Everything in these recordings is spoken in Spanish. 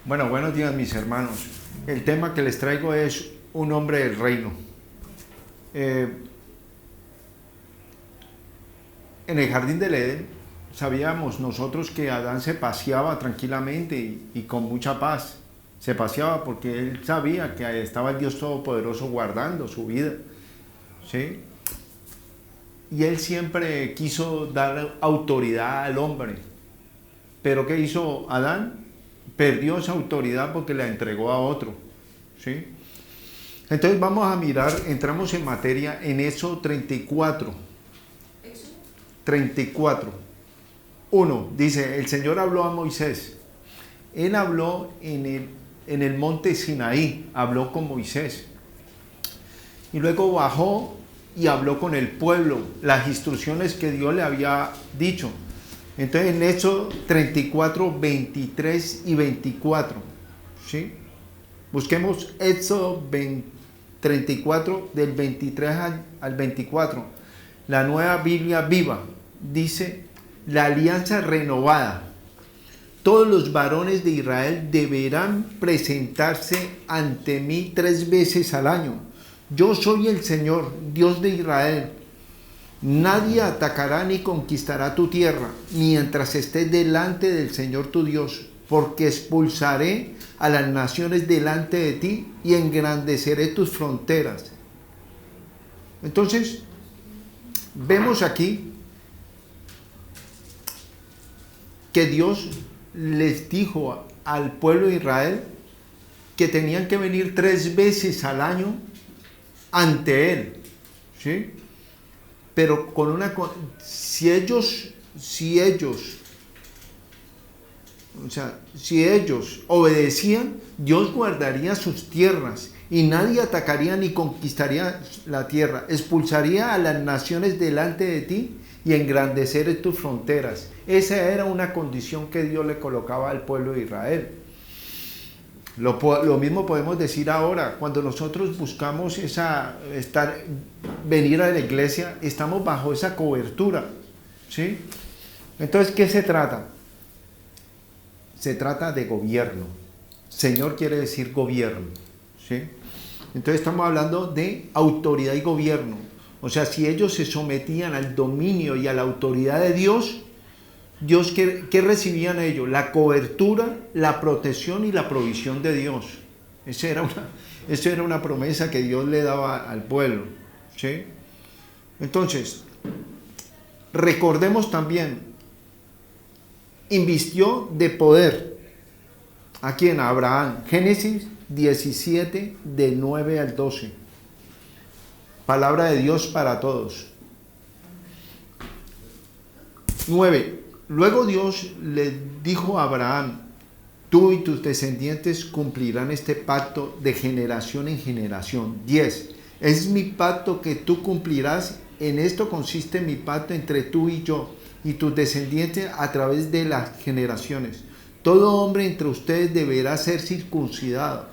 Bueno, buenos días mis hermanos. El tema que les traigo es un hombre del reino. Eh, en el jardín del Edén sabíamos nosotros que Adán se paseaba tranquilamente y con mucha paz. Se paseaba porque él sabía que estaba el Dios Todopoderoso guardando su vida, ¿sí? Y él siempre quiso dar autoridad al hombre. Pero ¿qué hizo Adán? Perdió esa autoridad porque la entregó a otro, ¿sí? Entonces vamos a mirar, entramos en materia en Éxodo 34. 34. 1. Dice, el Señor habló a Moisés. Él habló en el monte Sinaí, habló con Moisés. Y luego bajó y habló con el pueblo, las instrucciones que Dios le había dicho. Entonces en Éxodo 34, 23 y 24, ¿sí? Busquemos Éxodo 34 del 23 al 24. La Nueva Biblia Viva dice, la alianza renovada. Todos los varones de Israel deberán presentarse ante mí 3 veces al año. Yo soy el Señor, Dios de Israel. Nadie atacará ni conquistará tu tierra, mientras estés delante del Señor tu Dios, porque expulsaré a las naciones delante de ti y engrandeceré tus fronteras. Entonces, vemos aquí que Dios les dijo al pueblo de Israel que tenían que venir 3 veces al año ante Él, ¿sí? Pero con una, si ellos obedecían, Dios guardaría sus tierras y nadie atacaría ni conquistaría la tierra, expulsaría a las naciones delante de ti y engrandecer tus fronteras. Esa era una condición que Dios le colocaba al pueblo de Israel. Lo mismo podemos decir ahora, cuando nosotros buscamos venir a la iglesia, estamos bajo esa cobertura, ¿sí? Entonces, ¿qué se trata? Se trata de gobierno. Señor quiere decir gobierno, ¿sí? Entonces estamos hablando de autoridad y gobierno. O sea, si ellos se sometían al dominio y a la autoridad de Dios, ¿qué recibían ellos? La cobertura, la protección y la provisión de Dios. Esa era una promesa que Dios le daba al pueblo, ¿sí? Entonces, recordemos también, invistió de poder. ¿A quién? A Abraham. Génesis 17, del 9 al 12. Palabra de Dios para todos. 9. Luego Dios le dijo a Abraham, tú y tus descendientes cumplirán este pacto de generación en generación. 10. Es mi pacto que tú cumplirás. En esto consiste mi pacto entre tú y yo y tus descendientes a través de las generaciones. Todo hombre entre ustedes deberá ser circuncidado.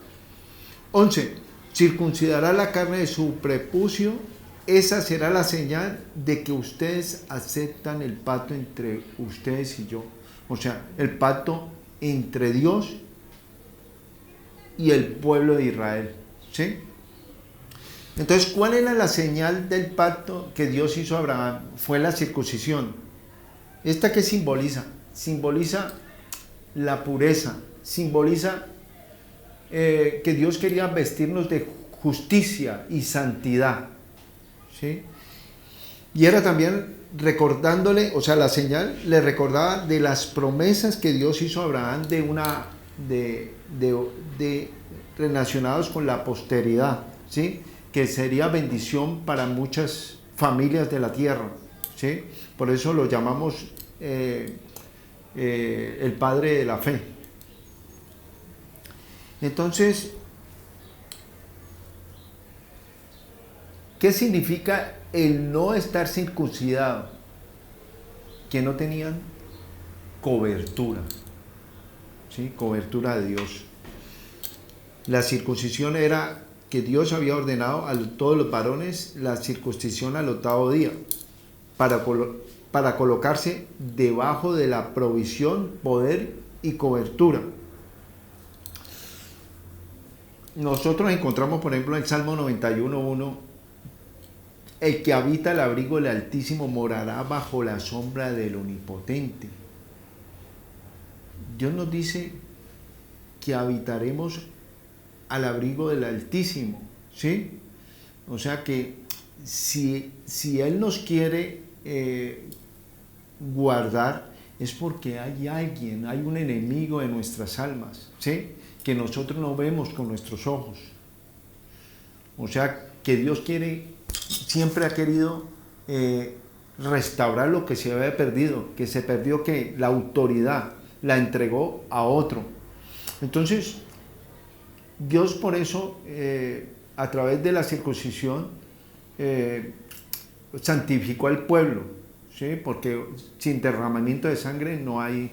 11. Circuncidará la carne de su prepucio. Esa será la señal de que ustedes aceptan el pacto entre ustedes y yo. O sea, el pacto entre Dios y el pueblo de Israel, ¿sí? Entonces, ¿cuál era la señal del pacto que Dios hizo a Abraham? Fue la circuncisión. ¿Esta qué simboliza? Simboliza la pureza, simboliza que Dios quería vestirnos de justicia y santidad, ¿sí? Y era también recordándole, o sea, la señal le recordaba de las promesas que Dios hizo a Abraham relacionados con la posteridad, ¿sí? Que sería bendición para muchas familias de la tierra, ¿sí? Por eso lo llamamos el padre de la fe. Entonces, ¿qué significa el no estar circuncidado? Que no tenían cobertura, ¿sí? Cobertura de Dios. La circuncisión era que Dios había ordenado a todos los varones la circuncisión al 8º día para colocarse debajo de la provisión, poder y cobertura. nosotros encontramos, por ejemplo, en Salmo 91:1, el que habita el abrigo del Altísimo morará bajo la sombra del Omnipotente. Dios nos dice que habitaremos al abrigo del Altísimo, ¿sí? O sea que si Él nos quiere guardar, es porque hay alguien, hay un enemigo en nuestras almas, ¿sí? Que nosotros no vemos con nuestros ojos. O sea que Dios siempre ha querido restaurar lo que se había perdido, que se perdió, que la autoridad la entregó a otro. Entonces, Dios por eso, a través de la circuncisión, santificó al pueblo, ¿sí? Porque sin derramamiento de sangre no hay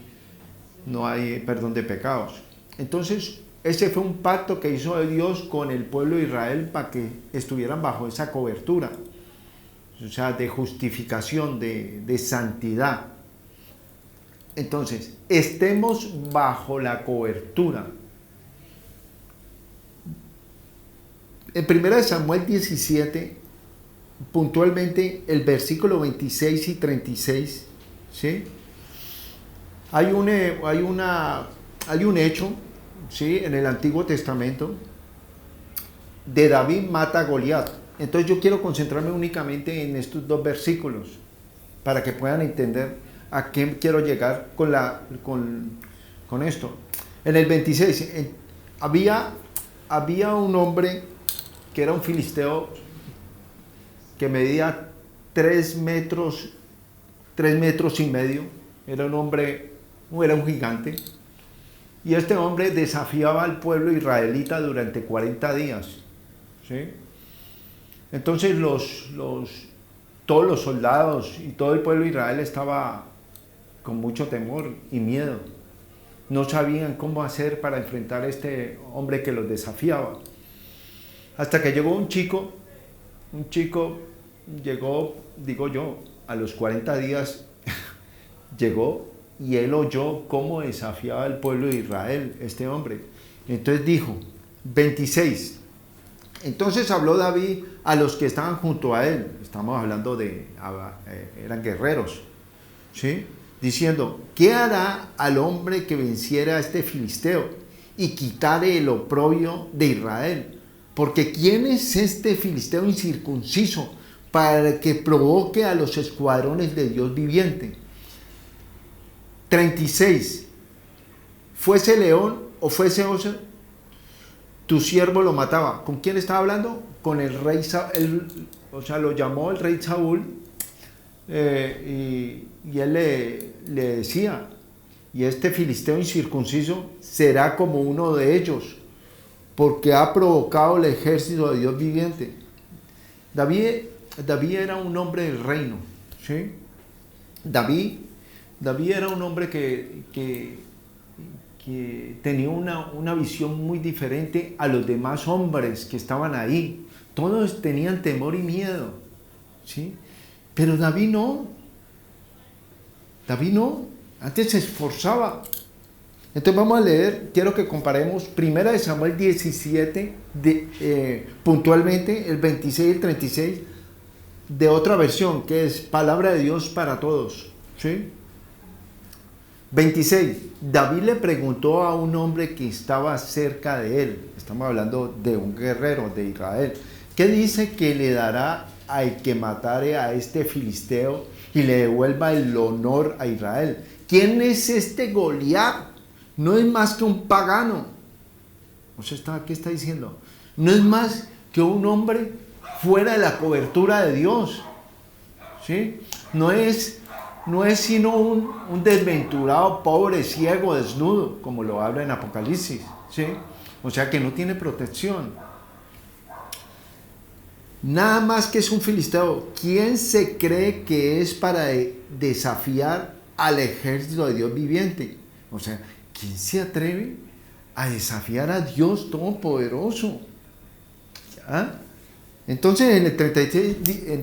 perdón de pecados. Entonces, ese fue un pacto que hizo Dios con el pueblo de Israel para que estuvieran bajo esa cobertura, o sea, de justificación, de santidad. Entonces, estemos bajo la cobertura. En 1 Samuel 17, puntualmente el versículo 26 y 36, ¿sí? Hay un hecho, ¿sí?, en el Antiguo Testamento, de David mata a Goliat. Entonces yo quiero concentrarme únicamente en estos dos versículos para que puedan entender a qué quiero llegar con esto. En el 26 había un hombre que era un filisteo que medía 3 metros y medio. Era un gigante. Y este hombre desafiaba al pueblo israelita durante 40 días, ¿sí? Entonces todos los soldados y todo el pueblo de Israel estaba con mucho temor y miedo. No sabían cómo hacer para enfrentar a este hombre que los desafiaba. Hasta que llegó un chico llegó, digo yo, a los 40 días, llegó y él oyó cómo desafiaba al pueblo de Israel, este hombre. Entonces dijo, 26, entonces habló David a los que estaban junto a él, estamos hablando eran guerreros, ¿sí?, diciendo, ¿qué hará al hombre que venciera a este filisteo y quitare el oprobio de Israel? Porque ¿quién es este filisteo incircunciso para que provoque a los escuadrones de Dios viviente? 36. Fuese león o fuese oso, tu siervo lo mataba. ¿Con quién estaba hablando? Con el rey Saúl, o sea, lo llamó el rey Saúl, y él le decía, y este filisteo incircunciso será como uno de ellos, porque ha provocado el ejército de Dios viviente. David era un hombre del reino, ¿sí? David era un hombre que tenía una visión muy diferente a los demás hombres que estaban ahí. Todos tenían temor y miedo, ¿sí? Pero David no, antes se esforzaba. Entonces vamos a leer, quiero que comparemos 1 Samuel 17, puntualmente el 26 y el 36, de otra versión, que es Palabra de Dios para Todos, ¿sí? 26. David le preguntó a un hombre que estaba cerca de él, estamos hablando de un guerrero de Israel, ¿qué dice que le dará al que matare a este filisteo y le devuelva el honor a Israel? ¿Quién es este Goliat? No es más que un pagano. O sea, ¿qué está diciendo? No es más que un hombre fuera de la cobertura de Dios, ¿sí? No es sino un desventurado, pobre, ciego, desnudo, como lo habla en Apocalipsis, ¿sí? O sea que no tiene protección. Nada más que es un filisteo. ¿Quién se cree que es para desafiar al ejército de Dios viviente? O sea, ¿quién se atreve a desafiar a Dios Todopoderoso? ¿Ah? Entonces en el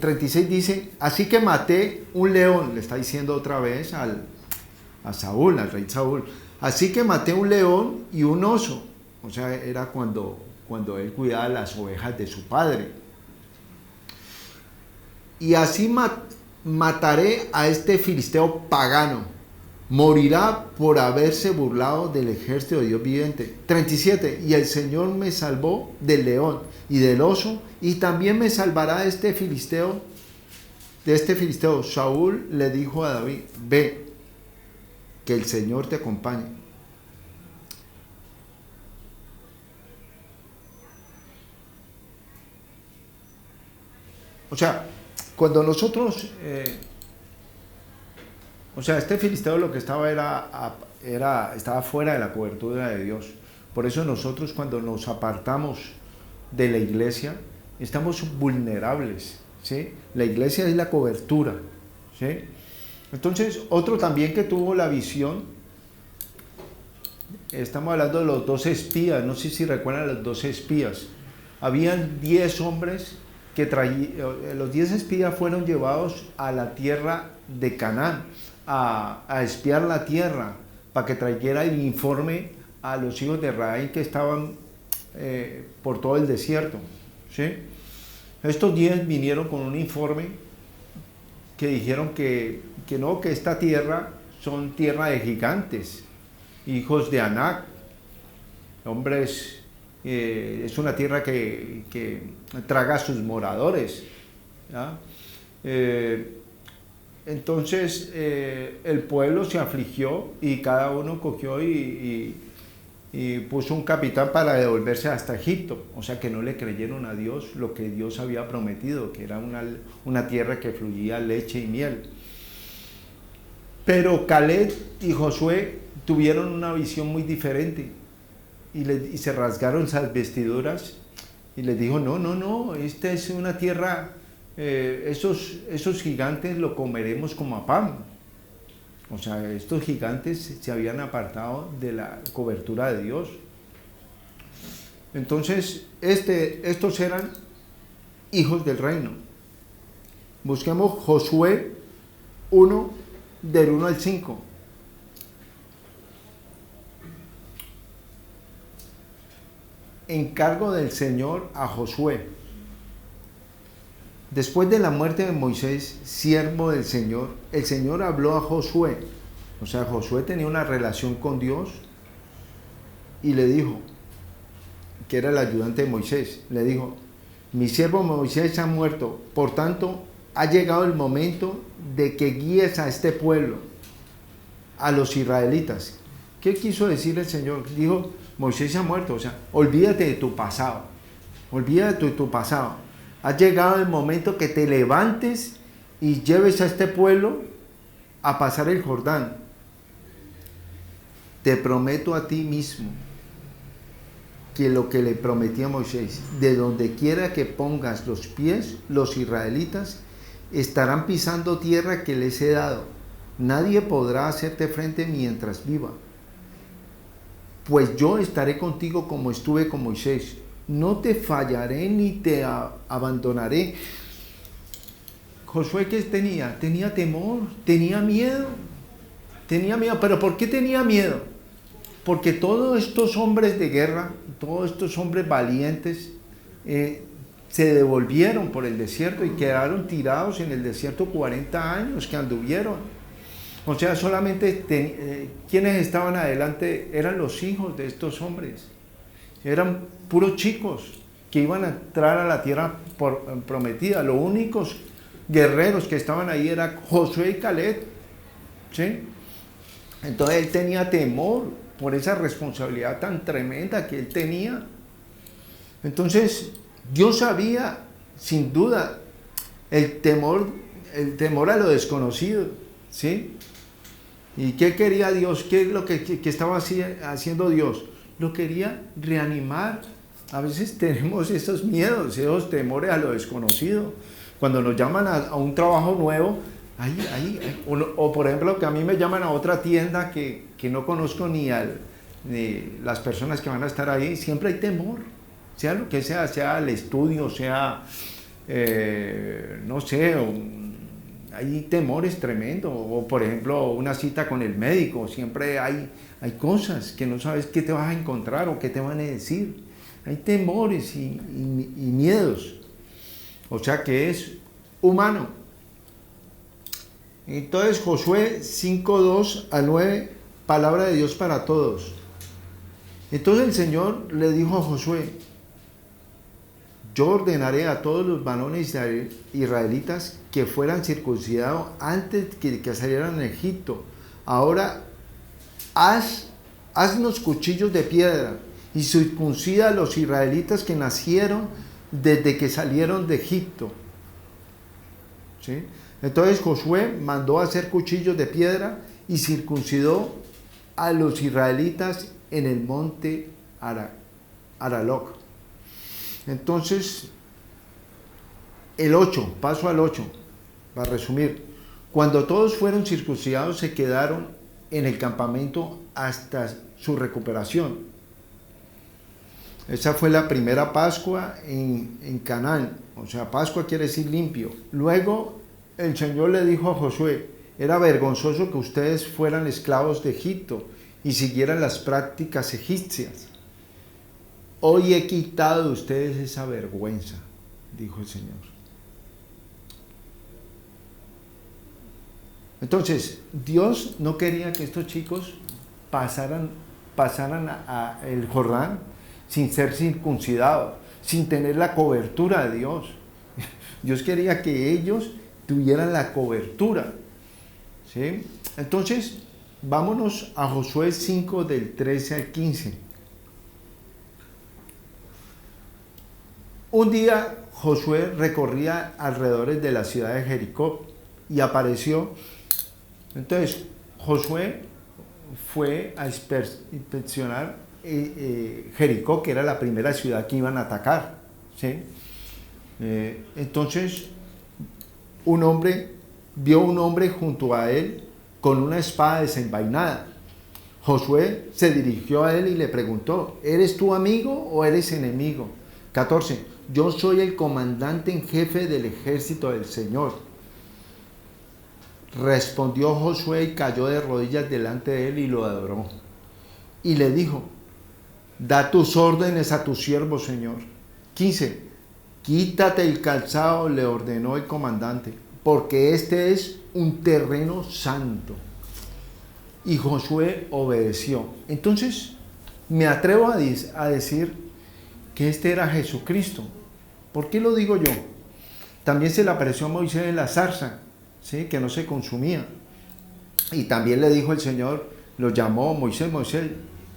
36 dice, así que maté un león, le está diciendo otra vez a Saúl, al rey Saúl, así que maté un león y un oso. O sea, era cuando cuando él cuidaba las ovejas de su padre. Y así mataré a este filisteo pagano. Morirá por haberse burlado del ejército de Dios viviente. 37. Y el Señor me salvó del león y del oso, y también me salvará de este filisteo. Saúl le dijo a David: ve, que el Señor te acompañe. O sea, cuando nosotros, este filisteo lo que estaba estaba fuera de la cobertura de Dios. Por eso nosotros, cuando nos apartamos de la iglesia, estamos vulnerables, ¿sí? La iglesia es la cobertura, ¿sí? Entonces, otro también que tuvo la visión, estamos hablando de los 12 espías, no sé si recuerdan los 12 espías. Habían 10 hombres que los 10 espías fueron llevados a la tierra de Canaán, a espiar la tierra, para que trajera el informe a los hijos de Israel que estaban por todo el desierto, ¿sí? Estos 10 vinieron con un informe que dijeron que esta tierra son tierra de gigantes, hijos de Anac, hombres, es una tierra que traga a sus moradores, ¿ya? Entonces el pueblo se afligió y cada uno cogió y puso un capitán para devolverse hasta Egipto. O sea que no le creyeron a Dios lo que Dios había prometido, que era una tierra que fluía leche y miel. Pero Caleb y Josué tuvieron una visión muy diferente y se rasgaron esas vestiduras y les dijo: no, esta es una tierra, esos gigantes lo comeremos como a pan. O sea, estos gigantes se habían apartado de la cobertura de Dios. Entonces, estos eran hijos del reino. Busquemos Josué 1, del 1 al 5. Encargo del Señor a Josué. Después de la muerte de Moisés, siervo del Señor, el Señor habló a Josué. O sea, Josué tenía una relación con Dios y le dijo, que era el ayudante de Moisés, le dijo: mi siervo Moisés ha muerto, por tanto, ha llegado el momento de que guíes a este pueblo, a los israelitas. ¿Qué quiso decir el Señor? Dijo: Moisés ha muerto, o sea, olvídate de tu pasado, olvídate de tu pasado. Ha llegado el momento que te levantes y lleves a este pueblo a pasar el Jordán. Te prometo a ti mismo que lo que le prometí a Moisés, de donde quiera que pongas los pies, los israelitas estarán pisando tierra que les he dado. Nadie podrá hacerte frente mientras viva. Pues yo estaré contigo como estuve con Moisés. No te fallaré ni te abandonaré. Josué, ¿qué tenía? Tenía temor, tenía miedo. ¿Pero por qué tenía miedo? Porque todos estos hombres de guerra, todos estos hombres valientes, se devolvieron por el desierto y quedaron tirados en el desierto 40 años que anduvieron. O sea, solamente quienes estaban adelante eran los hijos de estos hombres. Eran puros chicos que iban a entrar a la tierra prometida. Los únicos guerreros que estaban ahí eran Josué y Caleb, ¿sí? Entonces él tenía temor por esa responsabilidad tan tremenda que él tenía. Entonces Dios sabía, sin duda, el temor a lo desconocido, ¿sí? ¿Y qué quería Dios? ¿Qué es lo que estaba haciendo Dios? Lo quería reanimar. A veces tenemos esos miedos, esos temores a lo desconocido. Cuando nos llaman a un trabajo nuevo, o por ejemplo que a mí me llaman a otra tienda que no conozco ni las personas que van a estar ahí, siempre hay temor, sea lo que sea el estudio, sea, no sé, hay temores tremendos, o por ejemplo una cita con el médico, siempre hay cosas que no sabes qué te vas a encontrar o qué te van a decir. hay temores y miedos. O sea que es humano. Entonces Josué 5:2 a 9, palabra de Dios para todos. Entonces el Señor le dijo a Josué: yo ordenaré a todos los varones israelitas que fueran circuncidados antes que salieran de Egipto. Ahora haznos cuchillos de piedra y circuncida a los israelitas que nacieron desde que salieron de Egipto. ¿Sí? Entonces Josué mandó a hacer cuchillos de piedra y circuncidó a los israelitas en el monte Araloc. Entonces, el 8, paso al 8, para resumir. Cuando todos fueron circuncidados, se quedaron en el campamento hasta su recuperación. Esa fue la primera Pascua en Canaán. O sea, Pascua quiere decir limpio. Luego, el Señor le dijo a Josué: era vergonzoso que ustedes fueran esclavos de Egipto y siguieran las prácticas egipcias. Hoy he quitado de ustedes esa vergüenza, dijo el Señor. Entonces, Dios no quería que estos chicos pasaran el Jordán sin ser circuncidados, sin tener la cobertura de Dios. Dios quería que ellos tuvieran la cobertura. ¿Sí? Entonces, vámonos a Josué 5 del 13 al 15. Un día Josué recorría alrededores de la ciudad de Jericó y apareció. Entonces Josué fue a inspeccionar Jericó, que era la primera ciudad que iban a atacar. ¿Sí? Entonces vio un hombre junto a él con una espada desenvainada. Josué se dirigió a él y le preguntó: ¿eres tu amigo o eres enemigo? 14. Yo soy el comandante en jefe del ejército del Señor. Respondió Josué y cayó de rodillas delante de él y lo adoró. Y le dijo: da tus órdenes a tu siervo, Señor. 15. Quítate el calzado, le ordenó el comandante, porque este es un terreno santo. Y Josué obedeció. Entonces, me atrevo a decir que este era Jesucristo. ¿Por qué lo digo yo? También se le apareció a Moisés en la zarza, ¿sí? Que no se consumía. Y también le dijo el Señor, lo llamó: Moisés, Moisés,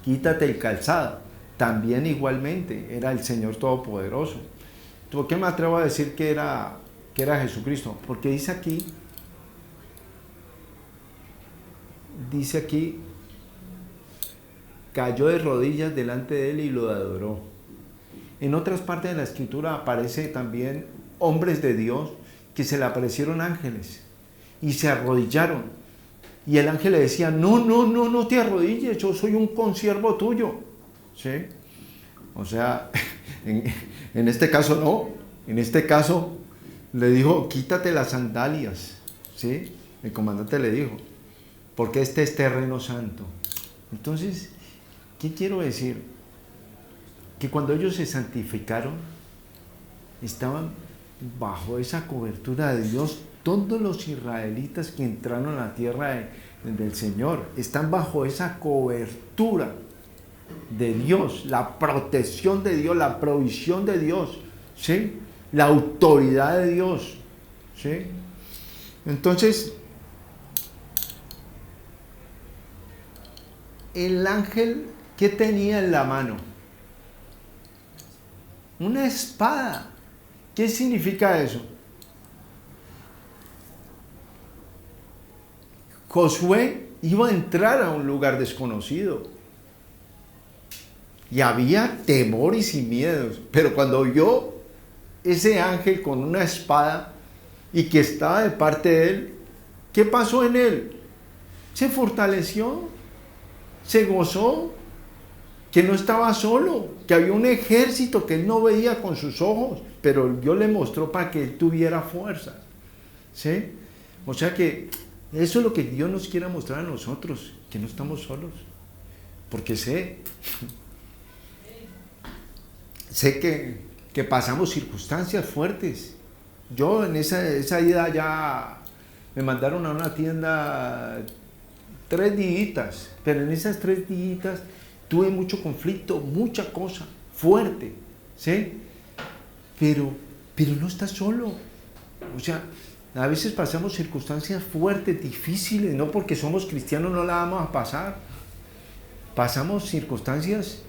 quítate el calzado. También igualmente era el Señor Todopoderoso. ¿Por qué me atrevo a decir que era Jesucristo? Porque dice aquí, cayó de rodillas delante de él y lo adoró. En otras partes de la Escritura aparece también hombres de Dios que se le aparecieron ángeles y se arrodillaron. Y el ángel le decía: no te arrodilles, yo soy un consiervo tuyo. ¿Sí? O sea, en este caso no. En este caso le dijo: quítate las sandalias. ¿Sí? El comandante le dijo: porque este es terreno santo. Entonces, ¿qué quiero decir? Que cuando ellos se santificaron, estaban bajo esa cobertura de Dios. Todos los israelitas que entraron a la tierra del Señor están bajo esa cobertura de Dios, la protección de Dios, la provisión de Dios, ¿sí? La autoridad de Dios, ¿sí? Entonces, el ángel, ¿qué tenía en la mano? Una espada. ¿Qué significa eso? Josué iba a entrar a un lugar desconocido y había temores y miedos, pero cuando vio ese ángel con una espada y que estaba de parte de él, ¿qué pasó en él? Se fortaleció, se gozó, que no estaba solo, que había un ejército que él no veía con sus ojos, pero Dios le mostró para que él tuviera fuerza. ¿Sí? O sea que eso es lo que Dios nos quiere mostrar a nosotros, que no estamos solos, porque sé. sé que pasamos circunstancias fuertes. Yo en esa ida ya me mandaron a una tienda 3 días, pero en esas 3 días tuve mucho conflicto, mucha cosa fuerte, ¿sí? Pero no estás solo. O sea, a veces pasamos circunstancias fuertes, difíciles, no porque somos cristianos no la vamos a pasar. Pasamos circunstancias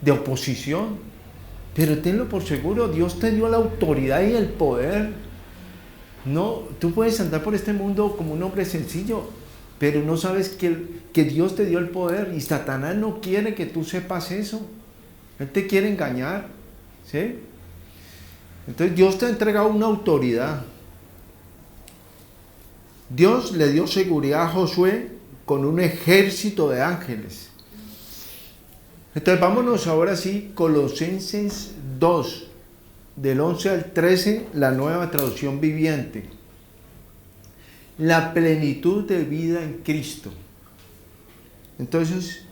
de oposición, pero tenlo por seguro, Dios te dio la autoridad y el poder. No, tú puedes andar por este mundo como un hombre sencillo, pero no sabes que Dios te dio el poder y Satanás no quiere que tú sepas eso. Él te quiere engañar, ¿sí? Entonces Dios te ha entregado una autoridad. Dios le dio seguridad a Josué con un ejército de ángeles. Entonces vámonos ahora sí, Colosenses 2, del 11 al 13, la Nueva Traducción Viviente. La plenitud de vida en Cristo. Entonces,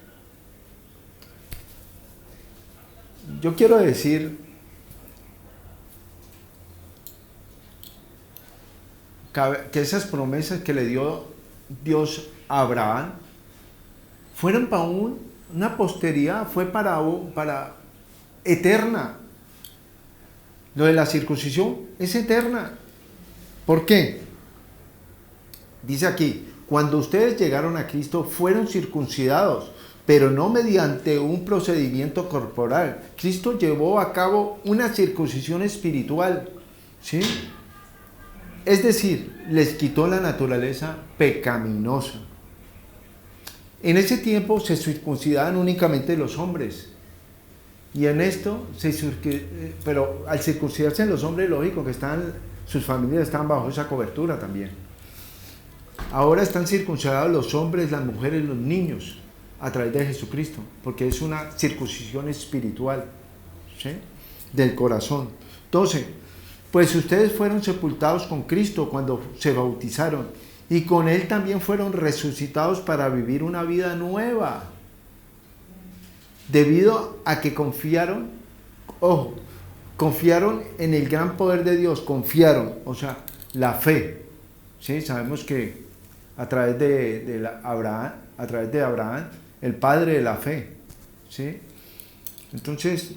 yo quiero decir que esas promesas que le dio Dios a Abraham fueron para una posteridad, fue para eterna. Lo de la circuncisión es eterna. ¿Por qué? Dice aquí, cuando ustedes llegaron a Cristo fueron circuncidados, pero no mediante un procedimiento corporal. Cristo llevó a cabo una circuncisión espiritual, ¿sí? Es decir, les quitó la naturaleza pecaminosa. En ese tiempo se circuncidaban únicamente los hombres. Y en esto, pero al circuncidarse los hombres, lógico que sus familias están bajo esa cobertura también. Ahora están circuncidados los hombres, las mujeres, los niños, a través de Jesucristo, porque es una circuncisión espiritual, ¿sí? Del corazón. Entonces, pues ustedes fueron sepultados con Cristo cuando se bautizaron, y con Él también fueron resucitados para vivir una vida nueva, debido a que confiaron en el gran poder de Dios, o sea, la fe, ¿sí? Sabemos que a través de Abraham, el padre de la fe, ¿sí? Entonces,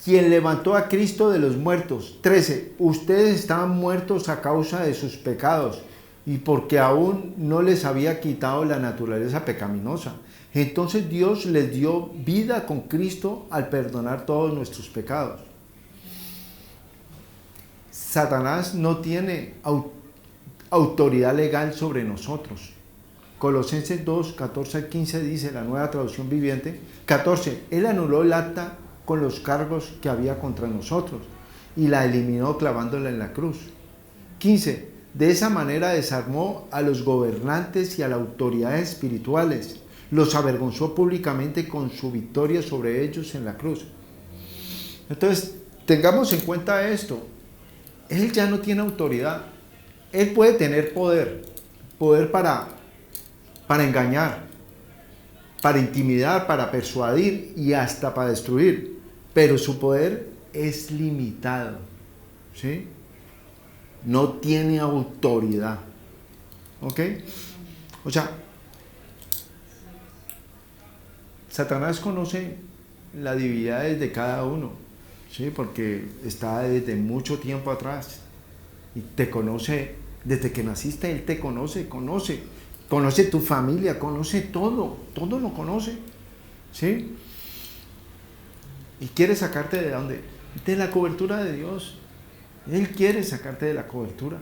quien levantó a Cristo de los muertos. 13. Ustedes estaban muertos a causa de sus pecados y porque aún no les había quitado la naturaleza pecaminosa. Entonces Dios les dio vida con Cristo al perdonar todos nuestros pecados. Satanás no tiene autoridad legal sobre nosotros. Colosenses 2, 14 al 15 dice la Nueva Traducción Viviente. 14. Él anuló el acta con los cargos que había contra nosotros y la eliminó clavándola en la cruz. 15. De esa manera desarmó a los gobernantes y a las autoridades espirituales, los avergonzó públicamente con su victoria sobre ellos en la cruz. Entonces, tengamos en cuenta esto. Él ya no tiene autoridad. Él puede tener poder para engañar, para intimidar, para persuadir y hasta para destruir, pero su poder es limitado, ¿sí? No tiene autoridad, ¿ok? O sea, Satanás conoce las debilidades de cada uno, ¿sí? Porque está desde mucho tiempo atrás y te conoce desde que naciste. Él te conoce tu familia, conoce todo lo conoce, ¿sí? Y quiere sacarte ¿de dónde? De la cobertura de Dios. Él quiere sacarte de la cobertura,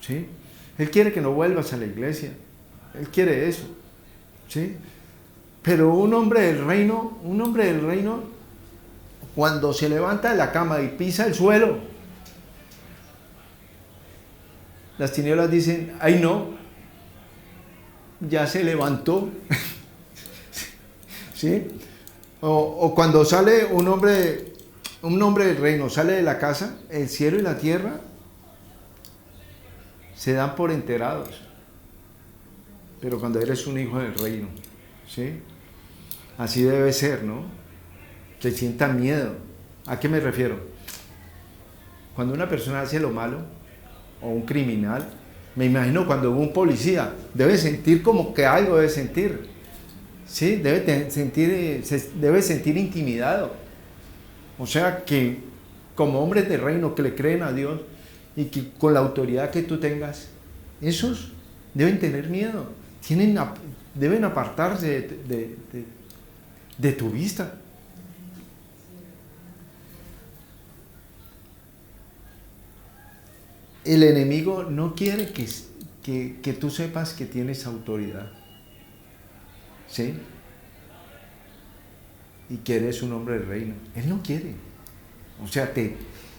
¿sí? Él quiere que no vuelvas a la iglesia. Él quiere eso, ¿sí? Pero un hombre del reino, cuando se levanta de la cama y pisa el suelo, las tinieblas dicen, ¡ay no! Ya se levantó. ¿Sí? O cuando sale un hombre del reino, sale de la casa, el cielo y la tierra se dan por enterados. Pero cuando eres un hijo del reino, ¿sí? Así debe ser, ¿no? Que sientan miedo. ¿A qué me refiero? Cuando una persona hace lo malo, o un criminal, me imagino cuando un policía, debe sentir como que algo debe sentir, ¿sí? Debe sentir intimidado. O sea que como hombres de reino que le creen a Dios y que con la autoridad que tú tengas, esos deben tener miedo, deben apartarse de tu vista. El enemigo no quiere que tú sepas que tienes autoridad, ¿sí? Y que eres un hombre del reino. Él no quiere. O sea, ¿qué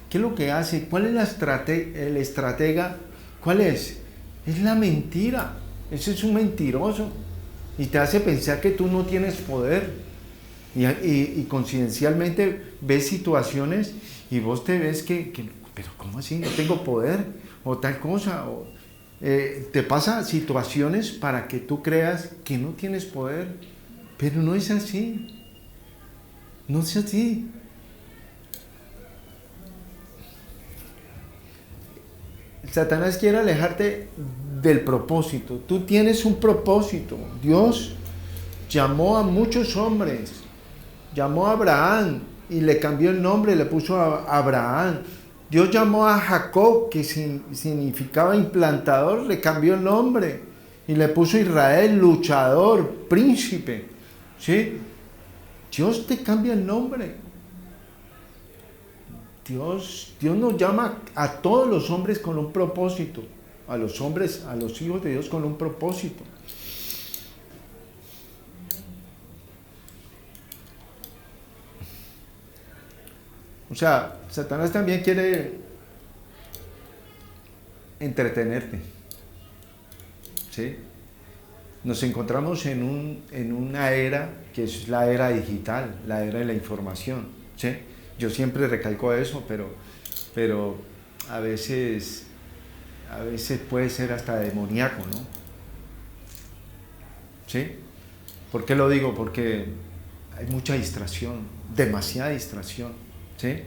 es lo que hace? ¿Cuál es el estratega? ¿Cuál es? Es la mentira. Ese es un mentiroso. Y te hace pensar que tú no tienes poder. Y coincidencialmente ves situaciones y vos te ves pero ¿cómo así? No tengo poder o tal cosa. Te pasa situaciones para que tú creas que no tienes poder, pero no es así. No es así. Satanás quiere alejarte del propósito. Tú tienes un propósito. Dios llamó a muchos hombres. Llamó a Abraham y le cambió el nombre, le puso a Abraham. Dios llamó a Jacob, que significaba implantador, le cambió el nombre y le puso Israel, luchador, príncipe. ¿Sí? Dios te cambia el nombre. Dios nos llama a todos los hombres con un propósito, a los hombres, a los hijos de Dios con un propósito. O sea, Satanás también quiere entretenerte, ¿sí? Nos encontramos en una era que es la era digital, la era de la información, ¿sí? Yo siempre recalco eso, pero a veces puede ser hasta demoníaco, ¿no? ¿Sí? ¿Por qué lo digo? Porque hay mucha distracción, demasiada distracción, ¿sí?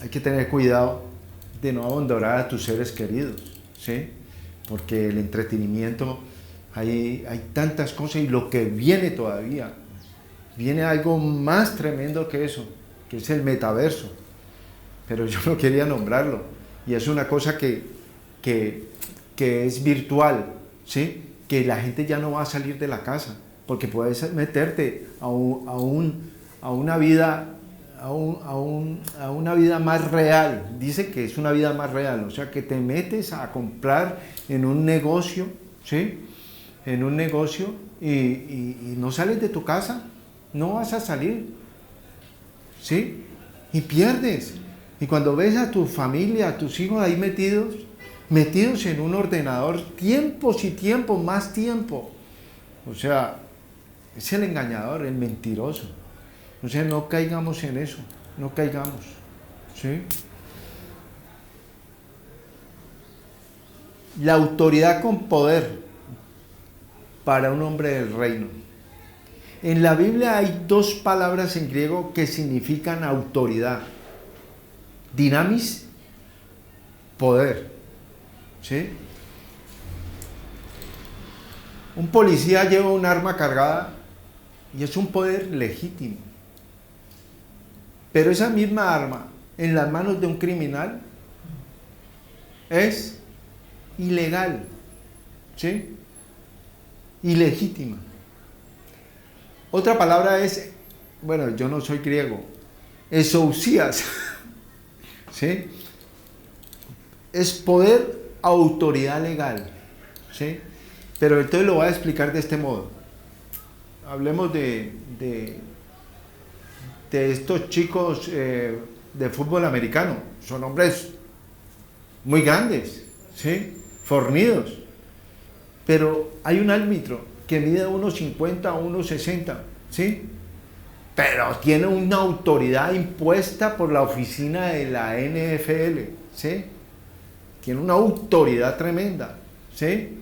Hay que tener cuidado de no abandonar a tus seres queridos, ¿sí? Porque el entretenimiento, hay tantas cosas y lo que viene todavía, viene algo más tremendo que eso, que es el metaverso, pero yo no quería nombrarlo, y es una cosa que es virtual, ¿sí? Que la gente ya no va a salir de la casa, porque puedes meterte a una vida más real. Dice que es una vida más real, o sea que te metes a comprar en un negocio, ¿sí? En un negocio y no sales de tu casa, no vas a salir, ¿sí? Y pierdes. Y cuando ves a tu familia, a tus hijos ahí metidos en un ordenador, tiempos y tiempos, más tiempo. O sea, es el engañador, el mentiroso. O sea, no caigamos en eso, no caigamos, ¿sí? La autoridad con poder para un hombre del reino. En la Biblia hay dos palabras en griego que significan autoridad. Dinamis, poder, ¿sí? Un policía lleva un arma cargada y es un poder legítimo. Pero esa misma arma en las manos de un criminal es ilegal, ¿sí? Ilegítima. Otra palabra es, bueno, yo no soy griego, exousias, ¿sí? Es poder, autoridad legal, ¿sí? Pero entonces lo voy a explicar de este modo. Hablemos de estos chicos de fútbol americano. Son hombres muy grandes, ¿sí? Fornidos. Pero hay un árbitro que mide 1.50 o 1.60, ¿sí? Pero tiene una autoridad impuesta por la oficina de la NFL, ¿sí? Tiene una autoridad tremenda, ¿sí?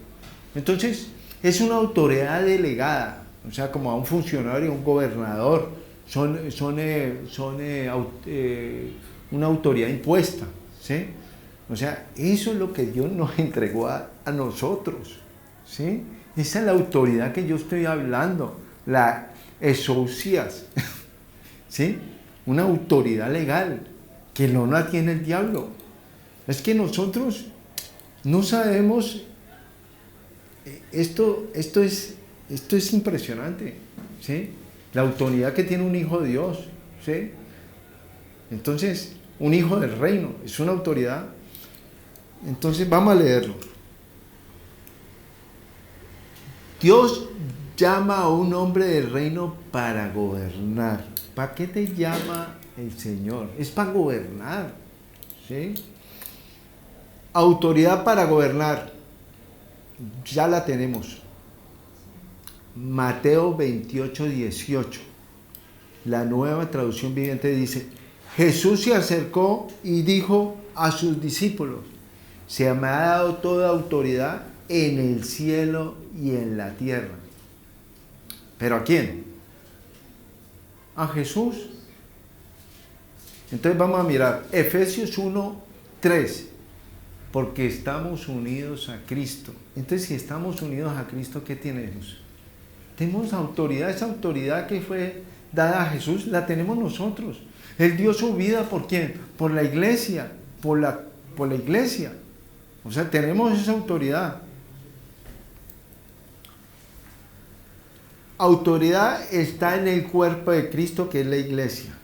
Entonces, es una autoridad delegada, o sea, como a un funcionario, un gobernador, son una autoridad impuesta, ¿sí? O sea, eso es lo que Dios nos entregó a nosotros, ¿sí? Esa es la autoridad que yo estoy hablando, la exousias, ¿sí? Una autoridad legal que no la tiene el diablo. Es que nosotros no sabemos, esto es impresionante, ¿sí? La autoridad que tiene un hijo de Dios, ¿sí? Entonces, un hijo del reino es una autoridad. Entonces, vamos a leerlo. Dios llama a un hombre del reino para gobernar. ¿Para qué te llama el Señor? Es para gobernar, ¿sí? Autoridad para gobernar. Ya la tenemos. Mateo 28, 18. La Nueva Traducción Viviente dice: Jesús se acercó y dijo a sus discípulos: se me ha dado toda autoridad en el cielo y en la tierra. ¿Pero a quién? A Jesús. Entonces vamos a mirar Efesios 1, 3. Porque estamos unidos a Cristo. Entonces, si estamos unidos a Cristo, ¿qué tenemos? Tenemos autoridad. Esa autoridad que fue dada a Jesús, la tenemos nosotros. Él dio su vida, ¿por quién? Por la iglesia. Por la iglesia. O sea, tenemos esa autoridad. Autoridad está en el cuerpo de Cristo, que es la iglesia.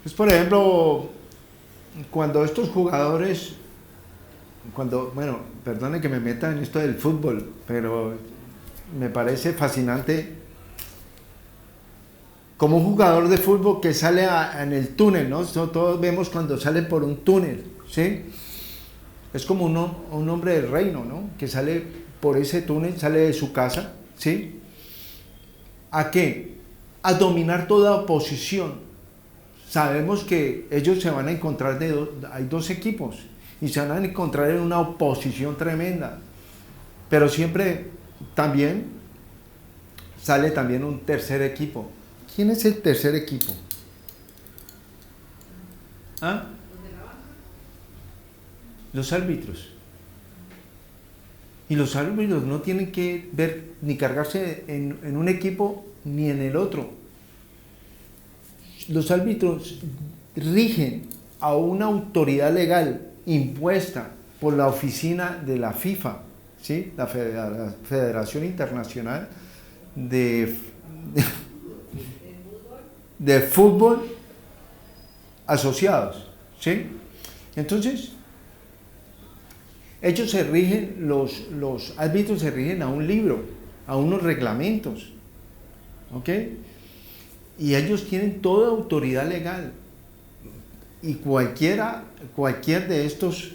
Es, por ejemplo, cuando estos jugadores, bueno, perdone que me meta en esto del fútbol, pero me parece fascinante como un jugador de fútbol que sale en el túnel, ¿no? Todos vemos cuando sale por un túnel, ¿sí? Es como un hombre del reino, ¿no? Que sale por ese túnel, sale de su casa, ¿sí? ¿A qué? A dominar toda oposición. Sabemos que ellos se van a encontrar, hay dos equipos, y se van a encontrar en una oposición tremenda. Pero siempre también sale también un tercer equipo. ¿Quién es el tercer equipo? ¿Ah? Los árbitros. Y los árbitros no tienen que ver ni cargarse en un equipo ni en el otro. Los árbitros rigen a una autoridad legal impuesta por la oficina de la FIFA, ¿sí? La Federación Internacional de Fútbol Asociados, ¿sí? Entonces, ellos se rigen, los árbitros se rigen a un libro, a unos reglamentos, ¿ok? Y ellos tienen toda autoridad legal. Y cualquier de estos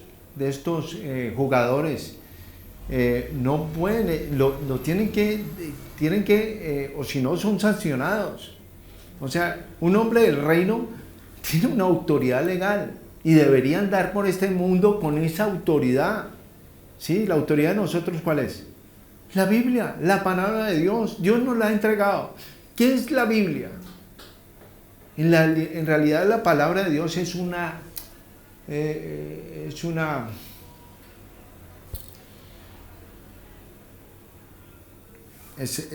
jugadores no pueden, lo tienen que o si no son sancionados. O sea, un hombre del reino tiene una autoridad legal y debería andar por este mundo con esa autoridad. ¿Sí? La autoridad de nosotros, ¿cuál es? La Biblia, la palabra de Dios. Dios nos la ha entregado. ¿Qué es la Biblia? En realidad la palabra de Dios es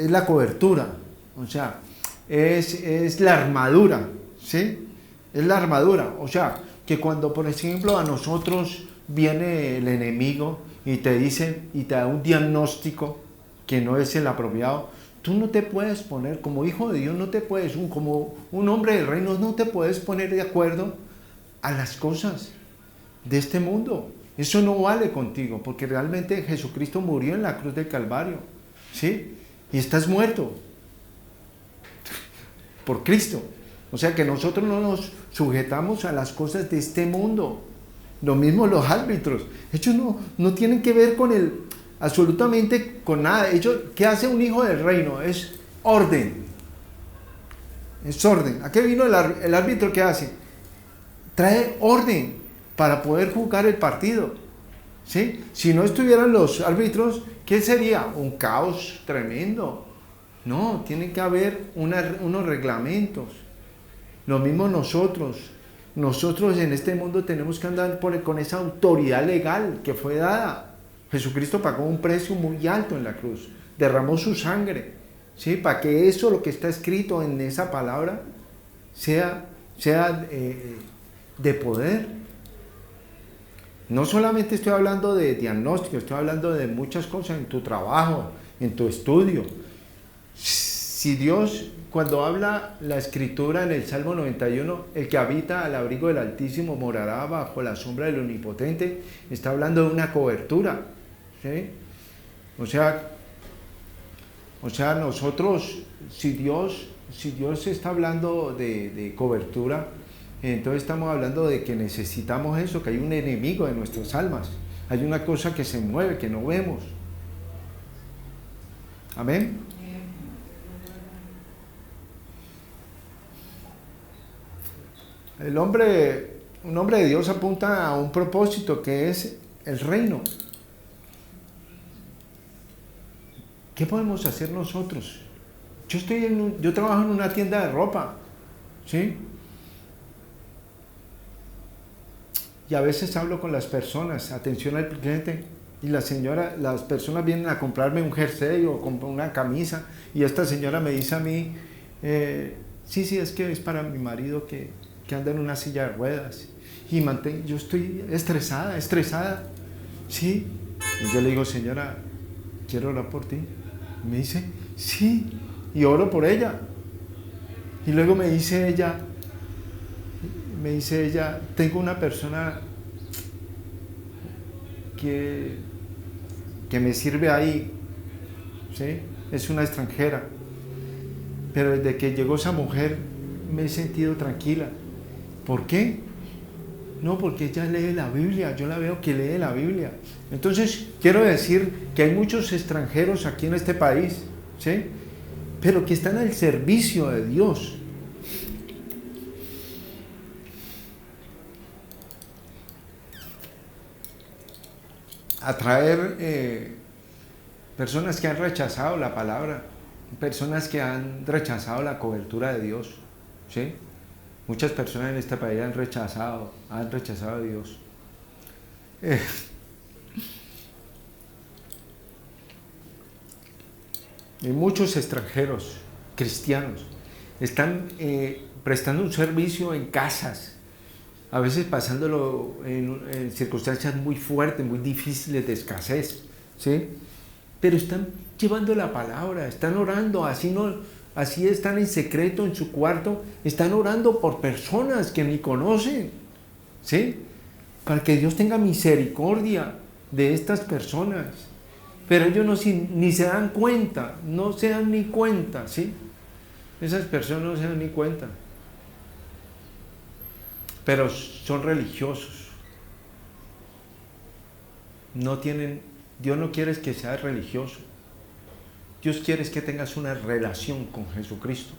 la cobertura, o sea, es la armadura, ¿sí? Es la armadura, o sea, que cuando, por ejemplo, a nosotros viene el enemigo y te dice y te da un diagnóstico que no es el apropiado, tú no te puedes poner, como hijo de Dios, no te puedes, como un hombre del reino, no te puedes poner de acuerdo a las cosas de este mundo. Eso no vale contigo, porque realmente Jesucristo murió en la cruz del Calvario, ¿sí? Y estás muerto por Cristo. O sea que nosotros no nos sujetamos a las cosas de este mundo. Lo mismo los árbitros. Ellos no tienen que ver con absolutamente con nada. ¿Qué hace un hijo del reino? Es orden. Es orden. ¿A qué vino el árbitro? ¿Qué hace? trae orden para poder jugar el partido. ¿Sí? Si no estuvieran los árbitros, ¿qué sería? Un caos tremendo. No, tiene que haber unos reglamentos. Lo mismo nosotros. Nosotros en este mundo tenemos que andar con esa autoridad legal que fue dada. Jesucristo pagó un precio muy alto en la cruz. Derramó su sangre. ¿Sí? Para que eso, lo que está escrito en esa palabra, sea de poder. No solamente estoy hablando de diagnóstico, estoy hablando de muchas cosas en tu trabajo, en tu estudio. Si Dios, cuando habla la Escritura en el Salmo 91, el que habita al abrigo del Altísimo morará bajo la sombra del Omnipotente, está hablando de una cobertura. ¿Sí? O sea, nosotros, si Dios está hablando de cobertura, entonces estamos hablando de que necesitamos eso, que hay un enemigo de nuestras almas, hay una cosa que se mueve, que no vemos. Amén. Un hombre de Dios apunta a un propósito que es el reino. ¿Qué podemos hacer nosotros? Yo trabajo en una tienda de ropa, ¿sí? Y a veces hablo con las personas, atención al cliente, y las personas vienen a comprarme un jersey o una camisa, y esta señora me dice a mí, sí, es que es para mi marido que anda en una silla de ruedas, y yo estoy estresada, ¿sí? Y yo le digo, señora, quiero orar por ti. Y me dice, sí, y oro por ella. Y luego me dice ella, tengo una persona que me sirve ahí, ¿sí? Es una extranjera, pero desde que llegó esa mujer me he sentido tranquila. ¿Por qué? No, porque ella lee la Biblia, yo la veo que lee la Biblia. Entonces, quiero decir que hay muchos extranjeros aquí en este país, ¿sí? Pero que están al servicio de Dios. Atraer personas que han rechazado la palabra, personas que han rechazado la cobertura de Dios, ¿sí? Muchas personas en este país han rechazado a Dios. Y muchos extranjeros cristianos están prestando un servicio en casas, a veces pasándolo en circunstancias muy fuertes, muy difíciles de escasez, ¿sí? Pero están llevando la palabra, están orando, así están en secreto en su cuarto, están orando por personas que ni conocen, ¿sí? Para que Dios tenga misericordia de estas personas. Pero ellos ni se dan cuenta, no se dan ni cuenta, ¿sí? Esas personas no se dan ni cuenta. Pero son religiosos. Dios no quiere que seas religioso. Dios quiere que tengas una relación con Jesucristo.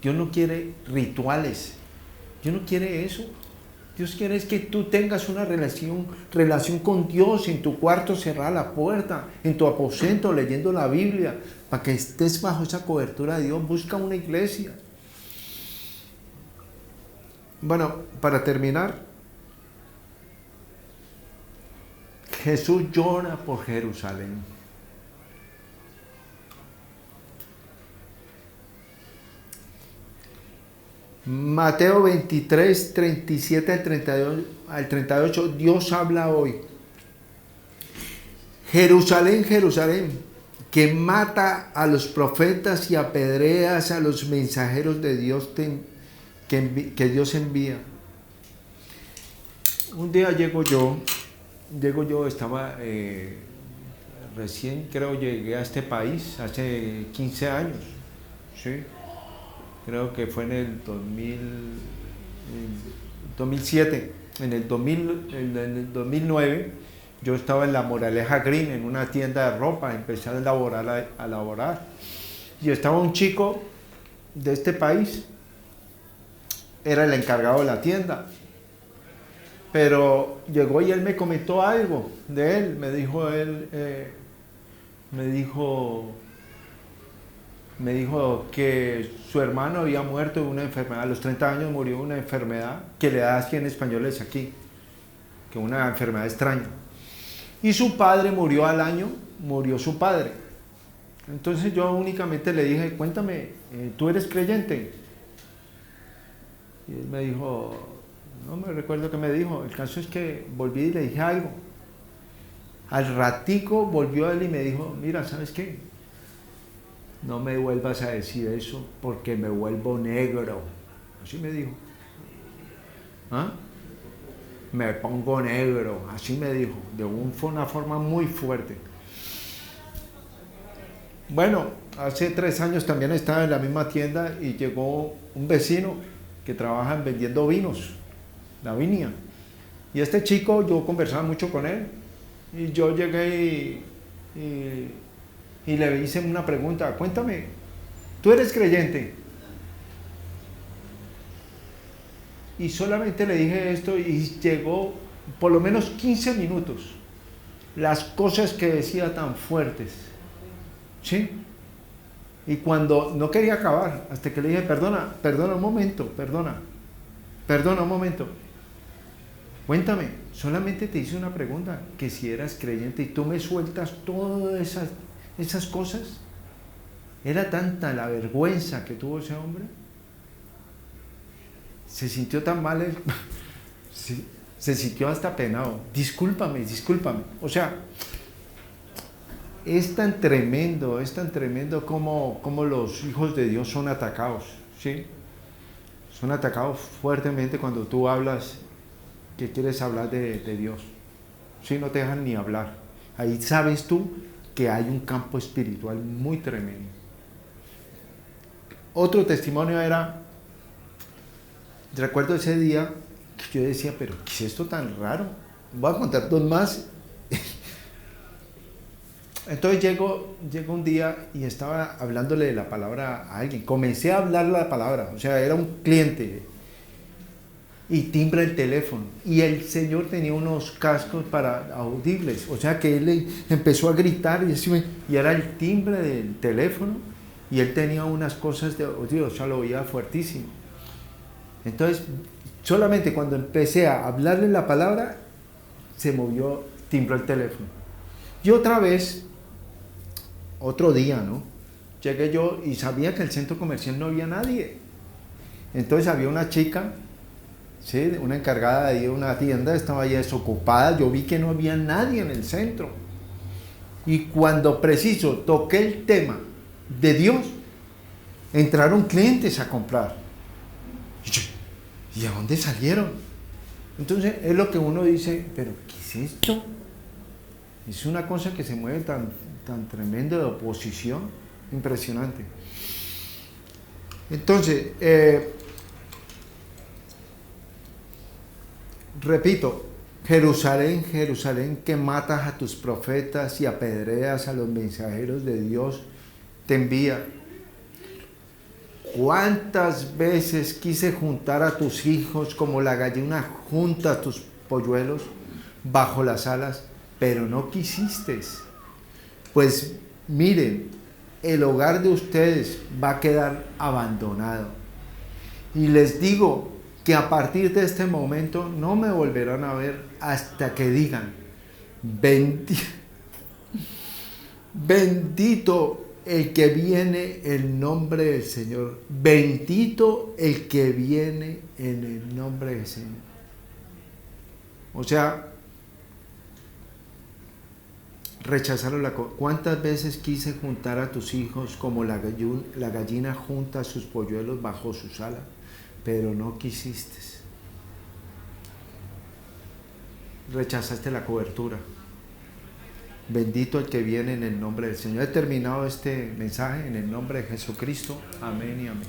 Dios no quiere rituales. Dios no quiere eso. Dios quiere que tú tengas una relación con Dios, en tu cuarto cerrada la puerta, en tu aposento leyendo la Biblia, para que estés bajo esa cobertura de Dios. Busca una iglesia. Bueno, para terminar, Jesús llora por Jerusalén. Mateo 23, 37 al 38, Dios habla hoy. Jerusalén, Jerusalén, que mata a los profetas y apedreas a los mensajeros de Dios que Dios envía. Un día llego yo, estaba recién, creo, llegué a este país hace 15 años, ¿sí? Creo que fue en el 2007, en el 2009, yo estaba en la Moraleja Green, en una tienda de ropa, empecé a laborar, y estaba un chico de este país, era el encargado de la tienda, Pero llegó y él me comentó algo de él. Me dijo que su hermano había muerto de una enfermedad. A los 30 años murió de una enfermedad que le da aquí en español es aquí, que una enfermedad extraña. Y su padre murió al año, murió su padre. Entonces yo únicamente le dije, cuéntame, ¿tú eres creyente? Y él me dijo, no me recuerdo qué me dijo. El caso es que volví y le dije algo. Al ratico volvió él y me dijo, mira, ¿sabes qué? No me vuelvas a decir eso porque me vuelvo negro. Así me dijo. ¿Ah? Me pongo negro, así me dijo, de una forma muy fuerte. Bueno, hace 3 años también estaba en la misma tienda y llegó un vecino que trabaja vendiendo vinos, la viña. Y este chico, yo conversaba mucho con él y yo llegué y le hice una pregunta, cuéntame, ¿tú eres creyente? Y solamente le dije esto y llegó por lo menos 15 minutos las cosas que decía tan fuertes, ¿sí? Y cuando no quería acabar, hasta que le dije, perdona un momento, perdona un momento, cuéntame, solamente te hice una pregunta, que si eras creyente y tú me sueltas todas esas cosas. Era tanta la vergüenza que tuvo ese hombre. Se sintió tan mal, se sintió hasta penado. Discúlpame. O sea, es tan tremendo como los hijos de Dios son atacados, ¿sí? Son atacados fuertemente cuando tú hablas, que quieres hablar de Dios. ¿Sí? No te dejan ni hablar. Ahí sabes tú que hay un campo espiritual muy tremendo. Otro testimonio era, recuerdo ese día que yo decía, pero ¿qué es esto tan raro? Voy a contar 2 más. Entonces llego un día y estaba hablándole de la palabra a alguien. Comencé a hablar la palabra, o sea, era un cliente. Y timbra el teléfono. Y el señor tenía unos cascos para audibles, o sea que él empezó a gritar y era el timbre del teléfono y él tenía unas cosas de audio, o sea, lo oía fuertísimo. Entonces, solamente cuando empecé a hablarle la palabra, se movió, timbró el teléfono. Y otra vez, otro día, ¿no? Llegué yo y sabía que en el centro comercial no había nadie. Entonces había una chica, ¿sí? Una encargada de una tienda, estaba ya desocupada. Yo vi que no había nadie en el centro. Y cuando preciso toqué el tema de Dios, entraron clientes a comprar. ¿Y a dónde salieron? Entonces es lo que uno dice, pero ¿qué es esto? Es una cosa que se mueve tan tremenda de oposición, impresionante. Entonces, repito, Jerusalén, Jerusalén, que matas a tus profetas y apedreas a los mensajeros de Dios, te envía. ¿Cuántas veces quise juntar a tus hijos como la gallina junta a tus polluelos bajo las alas, pero no quisiste? Pues miren, el hogar de ustedes va a quedar abandonado. Y les digo que a partir de este momento no me volverán a ver hasta que digan, bendito el que viene en el nombre del Señor, bendito el que viene en el nombre del Señor. O sea, rechazaron la cosa. ¿Cuántas veces quise juntar a tus hijos como la gallina junta a sus polluelos bajo sus alas? Pero no quisiste. Rechazaste la cobertura. Bendito el que viene en el nombre del Señor. He terminado este mensaje en el nombre de Jesucristo. Amén y amén.